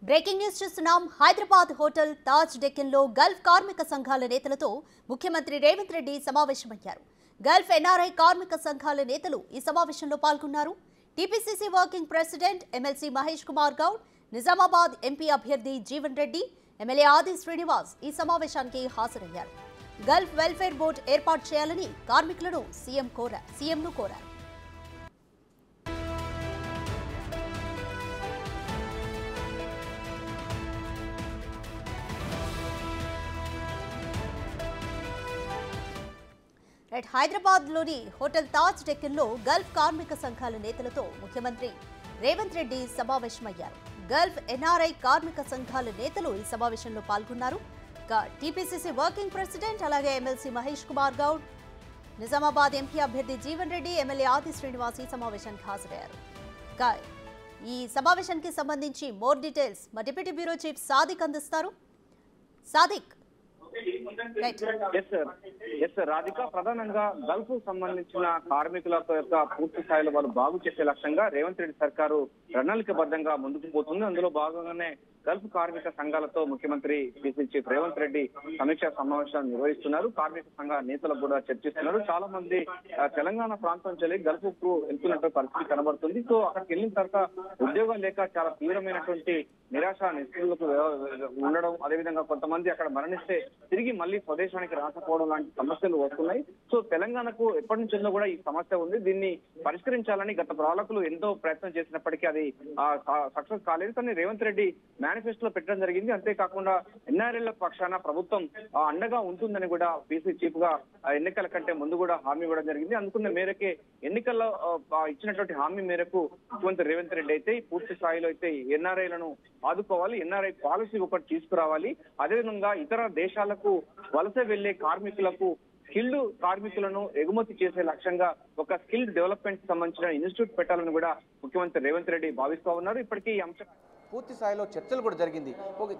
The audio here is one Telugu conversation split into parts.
బ్రేకింగ్ న్యూస్ చూస్తున్నాం. హైదరాబాద్ హోటల్ తాజ్ డెక్కన్లో గల్ఫ్ కార్మిక సంఘాల నేతలతో ముఖ్యమంత్రి రేవంత్ రెడ్డి సమావేశమయ్యారు. గల్ఫ్ ఎన్ఆర్ఐ కార్మిక సంఘాల నేతలు ఈ సమావేశంలో పాల్గొన్నారు. TPCC working president MLC Mahesh Kumar Goud, Nizamabad MP అభ్యర్థి జీవన్ రెడ్డి, ఎమ్మెల్యే ఆది శ్రీనివాస్ ఈ సమావేశానికి హాజరయ్యారు. గల్ఫ్ వెల్ఫేర్ బోర్డు ఏర్పాటు చేయాలని కార్మికులను సీఎంను కోరారు. హైదరాబాద్లోని హోటల్ తాజ్ డెక్కన్లో గల్ఫ్ కార్మిక సంఘాల నేతలతో ముఖ్యమంత్రి రేవంత్ రెడ్డి సమావేశమయ్యారు. గల్ఫ్ ఎన్ఆర్ఐ కార్మిక సంఘాల నేతలు ఈ సమావేశంలో పాల్గొన్నారు. టీపీసీసీ వర్కింగ్ ప్రెసిడెంట్ అలాగే ఎమ్మెల్సీ మహేష్ కుమార్ గౌడ్, నిజామాబాద్ ఎంపీ అభ్యర్థి జీవన్ రెడ్డి, ఎమ్మెల్యే ఆది శ్రీనివాస్ ఈ సమావేశానికి హాజరయ్యారు. ఈ సమావేశానికి సంబంధించి మోర్ డీటెయిల్స్ మా డిప్యూటీ బ్యూరో చీఫ్ సాదిక్ అందిస్తారు. సాదిక్. రాధిక, ప్రధానంగా గల్ఫ్ సంబంధించిన కార్మికుల యొక్క పూర్తి స్థాయిలో వాళ్ళు బాగు చేసే లక్ష్యంగా రేవంత్ రెడ్డి సర్కారు ప్రణాళికబద్ధంగా ముందుకు పోతుంది. అందులో భాగంగానే గల్ఫ్ కార్మిక సంఘాలతో ముఖ్యమంత్రి పిసిసి చీఫ్ రేవంత్ రెడ్డి సమీక్షా సమావేశాలు నిర్వహిస్తున్నారు. కార్మిక సంఘ నేతలకు కూడా చర్చిస్తున్నారు. చాలా మంది తెలంగాణ ప్రాంతం చెల్లి గల్ఫ్ కు వెళ్తున్నట్టు పరిస్థితి కనబడుతుంది. సో అక్కడికి వెళ్ళిన తర్వాత ఉద్యోగాలు లేక చాలా తీవ్రమైనటువంటి నిరాశ నిస్పృహలకు ఉండడం, అదేవిధంగా కొంతమంది అక్కడ మరణిస్తే తిరిగి మళ్ళీ స్వదేశానికి రాకపోవడం లాంటి సమస్యలు వస్తున్నాయి. సో తెలంగాణకు ఎప్పటి నుంచో కూడా ఈ సమస్య ఉంది. దీన్ని పరిష్కరించాలని గత పాలకులు ఎంతో ప్రయత్నం చేసినప్పటికీ అది సక్సెస్ కాలేదు. కానీ రేవంత్ రెడ్డి మేనిఫెస్టోలో పెట్టడం జరిగింది. అంతేకాకుండా ఎన్ఆర్ఎల్ పక్షాన ప్రభుత్వం అండగా ఉంటుందని కూడా పీసీ చీఫ్ గా ఎన్నికల కంటే ముందు కూడా హామీ ఇవ్వడం జరిగింది. అందుకున్న మేరకే ఎన్నికల్లో ఇచ్చినటువంటి హామీ మేరకు ముఖ్యమంత్రి రేవంత్ రెడ్డి అయితే పూర్తి స్థాయిలో అయితే ఎన్ఆర్ఐలను ఆదుకోవాలి, ఎన్ఆర్ఐ పాలసీ ఒకటి తీసుకురావాలి. అదేవిధంగా ఇతర దేశాలకు వలస వెళ్లే కార్మికులకు స్కిల్డ్ కార్మికులను ఎగుమతి చేసే లక్ష్యంగా ఒక స్కిల్ డెవలప్మెంట్ సంబంధించిన ఇన్స్టిట్యూట్ పెట్టాలని కూడా ముఖ్యమంత్రి రేవంత్ రెడ్డి భావిస్తూ ఉన్నారు. ఇప్పటికీ ఈ అంశం పూర్తి స్థాయిలో చర్చలు కూడా జరిగింది.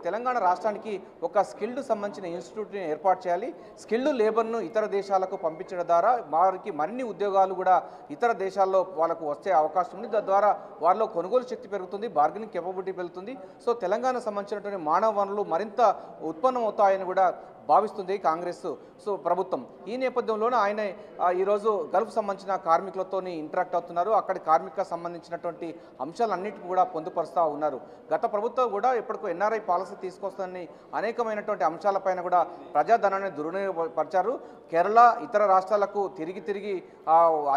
తెలంగాణ రాష్ట్రానికి ఒక స్కిల్డ్ సంబంధించిన ఇన్స్టిట్యూట్ని ఏర్పాటు చేయాలి. స్కిల్డ్ లేబర్ను ఇతర దేశాలకు పంపించడం ద్వారా వారికి మరిన్ని ఉద్యోగాలు కూడా ఇతర దేశాల్లో వాళ్ళకు వచ్చే అవకాశం ఉంది. తద్వారా వారిలో కొనుగోలు శక్తి పెరుగుతుంది, బార్గెనింగ్ కెపబిలిటీ పెరుగుతుంది. సో తెలంగాణ సంబంధించినటువంటి మానవ వనరులు మరింత ఉత్పన్నం అవుతాయని కూడా భావిస్తుంది కాంగ్రెస్ ప్రభుత్వం. ఈ నేపథ్యంలోనే ఆయన ఈరోజు గల్ఫ్ సంబంధించిన కార్మికులతో ఇంటరాక్ట్ అవుతున్నారు. అక్కడి కార్మిక సంబంధించినటువంటి అంశాలన్నిటికీ కూడా పొందుపరుస్తూ ఉన్నారు. గత ప్రభుత్వం కూడా ఇప్పటికూ ఎన్ఆర్ఐ పాలసీ తీసుకొస్తుందని అనేకమైనటువంటి అంశాలపైన కూడా ప్రజాధనాన్ని దుర్వినియోగపరిచారు. కేరళ ఇతర రాష్ట్రాలకు తిరిగి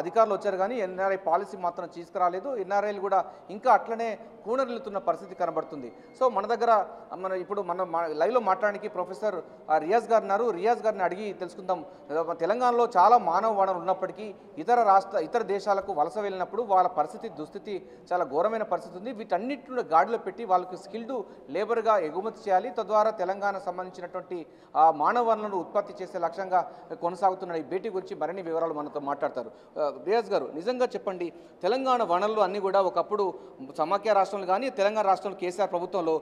అధికారులు వచ్చారు, కానీ ఎన్ఆర్ఐ పాలసీ మాత్రం తీసుకురాలేదు. ఎన్ఆర్ఐలు కూడా ఇంకా అట్లనే కూనరిల్లుతున్న పరిస్థితి కనబడుతుంది. సో మన దగ్గర ఇప్పుడు లైవ్లో మాట్లాడడానికి ప్రొఫెసర్ రియాజ్ గారు ఉన్నారు. రియాజ్ గారిని అడిగి తెలుసుకుందాం. తెలంగాణలో చాలా మానవ వనరులు ఉన్నప్పటికీ ఇతర దేశాలకు వలస వెళ్ళినప్పుడు వాళ్ళ దుస్థితి చాలా ఘోరమైన పరిస్థితి ఉంది. వీటన్నిటిని గాడిలో పెట్టి వాళ్ళకి స్కిల్డ్ లేబర్గా ఎగుమతి చేయాలి. తద్వారా తెలంగాణ సంబంధించినటువంటి మానవ వనరులను ఉత్పత్తి చేసే లక్ష్యంగా కొనసాగుతున్న ఈ భేటీ గురించి మరిన్ని వివరాలు మనతో మాట్లాడతారు. రియాజ్ గారు, నిజంగా చెప్పండి, తెలంగాణ వనరులు అన్నీ కూడా ఒకప్పుడు సమాఖ్య రాష్ట్రంలో కానీ తెలంగాణ రాష్ట్రంలో కేసీఆర్ ప్రభుత్వంలో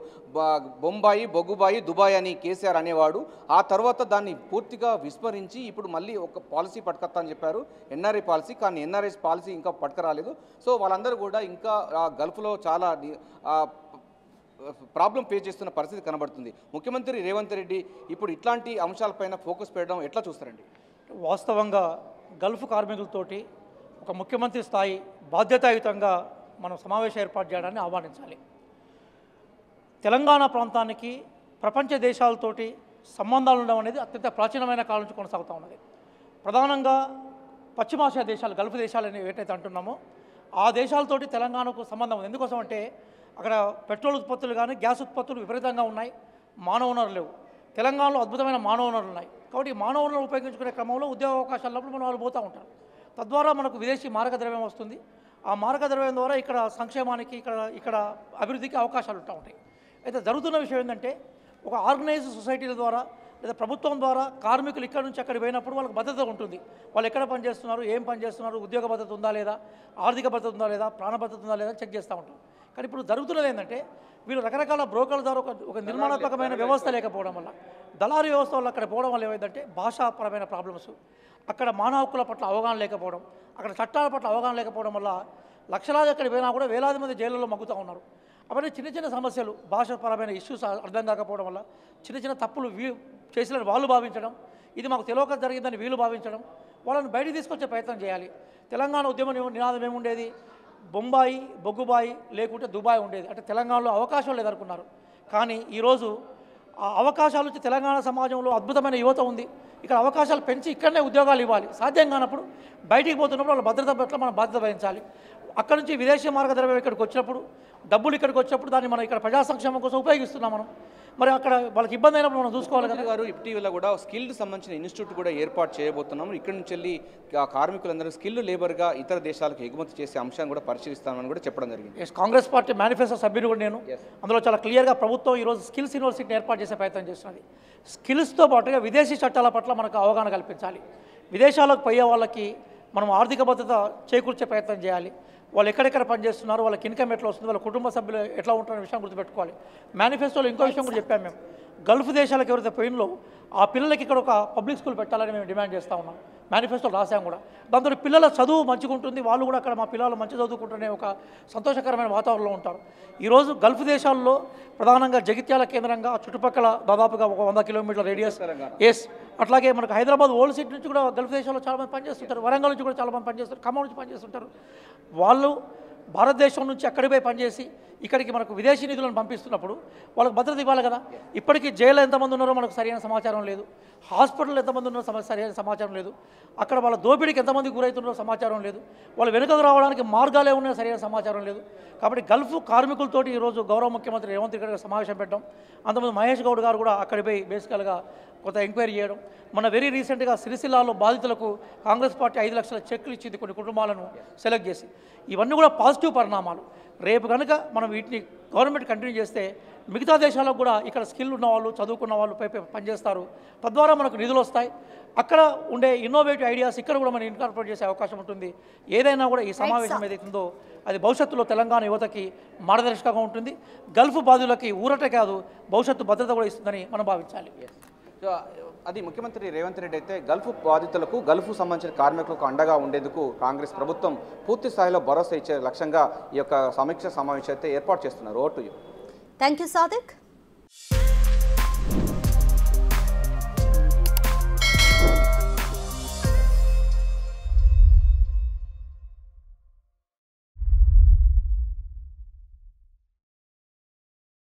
బొంబాయి, బొగ్గుబాయి, దుబాయ్ అని కేసీఆర్ అనేవాడు. ఆ తర్వాత దాన్ని పూర్తిగా విస్మరించి ఇప్పుడు మళ్ళీ ఒక పాలసీ పట్టుకొస్తా అని చెప్పారు, ఎన్ఆర్ఐ పాలసీ. కానీ ఎన్ఆర్ఐ పాలసీ ఇంకా పట్టుకురాలేదు. సో వాళ్ళందరూ కూడా ఇంకా గల్ఫ్లో చాలా ప్రాబ్లం ఫేస్ చేస్తున్న పరిస్థితి కనబడుతుంది. ముఖ్యమంత్రి రేవంత్ రెడ్డి ఇప్పుడు ఇట్లాంటి అంశాలపైన ఫోకస్ పెట్టడం ఎట్లా చూస్తారండి? వాస్తవంగా గల్ఫ్ కార్మికులతోటి ఒక ముఖ్యమంత్రి స్థాయి బాధ్యతాయుతంగా మనం సమావేశం ఏర్పాటు చేయడాన్ని ఆహ్వానించాలి. తెలంగాణ ప్రాంతానికి ప్రపంచ దేశాలతోటి సంబంధాలు ఉండడం అనేది అత్యంత ప్రాచీనమైన కాలం నుంచి కొనసాగుతూ ఉన్నది. ప్రధానంగా పశ్చిమాసియా దేశాలు, గల్ఫ్ దేశాలు అనేవి ఏటైతే అంటున్నామో ఆ దేశాలతోటి తెలంగాణకు సంబంధం ఉంది. ఎందుకోసం అంటే అక్కడ పెట్రోల్ ఉత్పత్తులు కానీ గ్యాస్ ఉత్పత్తులు విపరీతంగా ఉన్నాయి, మానవ వనరులు లేవు. తెలంగాణలో అద్భుతమైన మానవ వనరులు ఉన్నాయి. కాబట్టి మానవ వనరులు ఉపయోగించుకునే క్రమంలో ఉద్యోగ అవకాశాలప్పుడు మనం వాళ్ళు పోతూ ఉంటారు. తద్వారా మనకు విదేశీ మారక ద్రవ్యం వస్తుంది. ఆ మారక ద్రవ్యం ద్వారా ఇక్కడ సంక్షేమానికి ఇక్కడ అభివృద్ధికి అవకాశాలు ఉంటాయి. అయితే జరుగుతున్న విషయం ఏంటంటే ఒక ఆర్గనైజ్డ్ సొసైటీల ద్వారా లేదా ప్రభుత్వం ద్వారా కార్మికులు ఇక్కడ నుంచి అక్కడికి పోయినప్పుడు వాళ్ళకి భద్రత ఉంటుంది. వాళ్ళు ఎక్కడ పనిచేస్తున్నారు, ఏం పని చేస్తున్నారు, ఉద్యోగ భద్రత ఉందా లేదా, ఆర్థిక భద్రత ఉందా లేదా, ప్రాణ భద్రత ఉందా లేదా చెక్ చేస్తూ ఉంటారు. కానీ ఇప్పుడు జరుగుతున్నది ఏంటంటే వీళ్ళు రకరకాల బ్రోకర్ల ద్వారా ఒక నిర్మాణాత్మకమైన వ్యవస్థ లేకపోవడం వల్ల, దళారీ వ్యవస్థ వల్ల అక్కడ పోవడం వల్ల ఏమైందంటే భాషాపరమైన ప్రాబ్లమ్స్, అక్కడ మానవ హక్కుల పట్ల అవగాహన లేకపోవడం, అక్కడ చట్టాల పట్ల అవగాహన లేకపోవడం వల్ల లక్షలాది అక్కడికి పోయినా కూడా వేలాది మంది జైళ్ళలో మగ్గుతూ ఉన్నారు. అవన్నీ చిన్న చిన్న సమస్యలు, భాషాపరమైన ఇష్యూస్ అర్థం కాకపోవడం వల్ల చిన్న చిన్న తప్పులు చేసిన వాళ్ళు భావించడం, ఇది మాకు తెలియక జరిగిందని వీళ్ళు భావించడం, వాళ్ళని బయటికి తీసుకొచ్చే ప్రయత్నం చేయాలి. తెలంగాణ ఉద్యమ నినాదం ఏముండేది? బొంబాయి బొగ్గుబాయి లేకుంటే దుబాయ్ ఉండేది. అంటే తెలంగాణలో అవకాశం లేదనుకున్నారు. కానీ ఈరోజు ఆ అవకాశాలు వచ్చి తెలంగాణ సమాజంలో అద్భుతమైన యువత ఉంది. ఇక్కడ అవకాశాలు పెంచి ఇక్కడనే ఉద్యోగాలు ఇవ్వాలి. సాధ్యం కానప్పుడు బయటికి పోతున్నప్పుడు వాళ్ళ భద్రత పట్ల మనం బాధ్యత వహించాలి. అక్కడ నుంచి విదేశీ మార్గద్రవ్యం ఇక్కడికి వచ్చినప్పుడు, డబ్బులు ఇక్కడికి వచ్చినప్పుడు దాన్ని మనం ఇక్కడ ప్రజా సంక్షేమం కోసం ఉపయోగిస్తున్నాం మనం. మరి అక్కడ వాళ్ళకి ఇబ్బంది అయినప్పుడు మనం చూసుకోవాలి కదా. గారు ఇటీవల కూడా స్కిల్డ్ సంబంధించిన ఇన్స్టిట్యూట్ కూడా ఏర్పాటు చేయబోతున్నాము. ఇక్కడ నుంచి వెళ్ళి కార్మికులందరూ స్కిల్డ్ లేబర్గా ఇతర దేశాలకు ఎగుమతి చేసే అంశాన్ని కూడా పరిశీలిస్తామని కూడా చెప్పడం జరిగింది. కాంగ్రెస్ పార్టీ మేనిఫెస్టో సభ్యుడు కూడా నేను. అందులో చాలా క్లియర్గా ప్రభుత్వం ఈరోజు స్కిల్స్ యూనివర్సిటీని ఏర్పాటు చేసే ప్రయత్నం చేస్తున్నది. స్కిల్స్తో పాటుగా విదేశీ చట్టాల పట్ల మనకు అవగాహన కల్పించాలి. విదేశాలకు పోయే వాళ్ళకి మనం ఆర్థిక భద్రత చేకూర్చే ప్రయత్నం చేయాలి. వాళ్ళు ఎక్కడెక్కడ పనిచేస్తున్నారు, వాళ్ళకి ఇన్కమ్ ఎట్లా వస్తుంది, వాళ్ళ కుటుంబ సభ్యులు ఎట్లా ఉంటున్న విషయం గుర్తుపెట్టుకోవాలి. మేనిఫెస్టోలో ఇంకో విషయం కూడా చెప్పాము మేము. గల్ఫ్ దేశాలకు ఎవరైతే పోయినలో ఆ పిల్లలకి ఇక్కడ ఒక పబ్లిక్ స్కూల్ పెట్టాలని మేము డిమాండ్ చేస్తూ ఉన్నాం. మేనిఫెస్టోలో రాసాం కూడా. దాంతో పిల్లల చదువు మంచిగా ఉంటుంది, వాళ్ళు కూడా అక్కడ మా పిల్లలు మంచి చదువుకుంటూనే ఒక సంతోషకరమైన వాతావరణంలో ఉంటారు. ఈరోజు గల్ఫ్ దేశాల్లో ప్రధానంగా జగిత్యాల కేంద్రంగా చుట్టుపక్కల దాదాపుగా ఒక 100 కిలోమీటర్ల రేడియస్. అట్లాగే మనకు హైదరాబాద్ ఓల్డ్ సిటీ నుంచి కూడా గల్ఫ్ దేశాల్లో చాలామంది పనిచేస్తుంటారు. వరంగల్ నుంచి కూడా చాలామంది పనిచేస్తారు, ఖమ్మం నుంచి పనిచేస్తుంటారు. వాళ్ళు భారతదేశం నుంచి అక్కడికి పోయి పనిచేసి ఇక్కడికి మనకు విదేశీ నిధులను పంపిస్తున్నప్పుడు వాళ్ళకి భద్రత ఇవ్వాలి కదా. ఇప్పటికీ జైల్లో ఎంతమంది ఉన్నారో మనకు సరైన సమాచారం లేదు. హాస్పిటల్లో ఎంతమంది ఉన్నారో సరైన సమాచారం లేదు. అక్కడ వాళ్ళ దోపిడీకి ఎంతమంది గురవుతున్నారో సమాచారం లేదు. వాళ్ళు వెనుకకు రావడానికి మార్గాలే ఉన్నాయో సరైన సమాచారం లేదు. కాబట్టి గల్ఫ్ కార్మికులతోటి ఈరోజు గౌరవ ముఖ్యమంత్రి రేవంత్ రెడ్డి గారు సమావేశం పెట్టడం, అంతకుముందు మహేష్ గౌడ్ గారు కూడా అక్కడికి పోయి బేసికల్గా కొంత ఎంక్వైరీ చేయడం. మన వెరీ రీసెంట్గా సిరిసిల్లాలో బాధితులకు కాంగ్రెస్ పార్టీ 5 లక్షల చెక్కులు ఇచ్చింది కొన్ని కుటుంబాలను సెలెక్ట్ చేసి. ఇవన్నీ కూడా పాజిటివ్ పరిణామాలు. రేపు కనుక మనం వీటిని గవర్నమెంట్ కంటిన్యూ చేస్తే మిగతా దేశాలకు కూడా ఇక్కడ స్కిల్ ఉన్నవాళ్ళు, చదువుకున్న వాళ్ళు పనిచేస్తారు. తద్వారా మనకు నిధులు వస్తాయి. అక్కడ ఉండే ఇన్నోవేటివ్ ఐడియాస్ ఇక్కడ కూడా మనం ఇన్కార్పొరేట్ చేసే అవకాశం ఉంటుంది. ఏదైనా కూడా ఈ సమావేశం ఏదైతుందో అది భవిష్యత్తులో తెలంగాణ యువతకి మార్గదర్శకంగా ఉంటుంది. గల్ఫ్ బాధితులకి ఊరటే కాదు, భవిష్యత్తు భద్రత కూడా ఇస్తుందని మనం భావించాలి. అది ముఖ్యమంత్రి రేవంత్ రెడ్డి అయితే గల్ఫ్ బాధితులకు, గల్ఫ్ సంబంధించిన కార్మికులకు అండగా ఉండేందుకు కాంగ్రెస్ ప్రభుత్వం పూర్తి స్థాయిలో భరోసా ఇచ్చే లక్ష్యంగా ఈ యొక్క సమీక్ష సమావేశం అయితే ఏర్పాటు చేస్తున్నారు. ఓటు. Thank you Sadiq.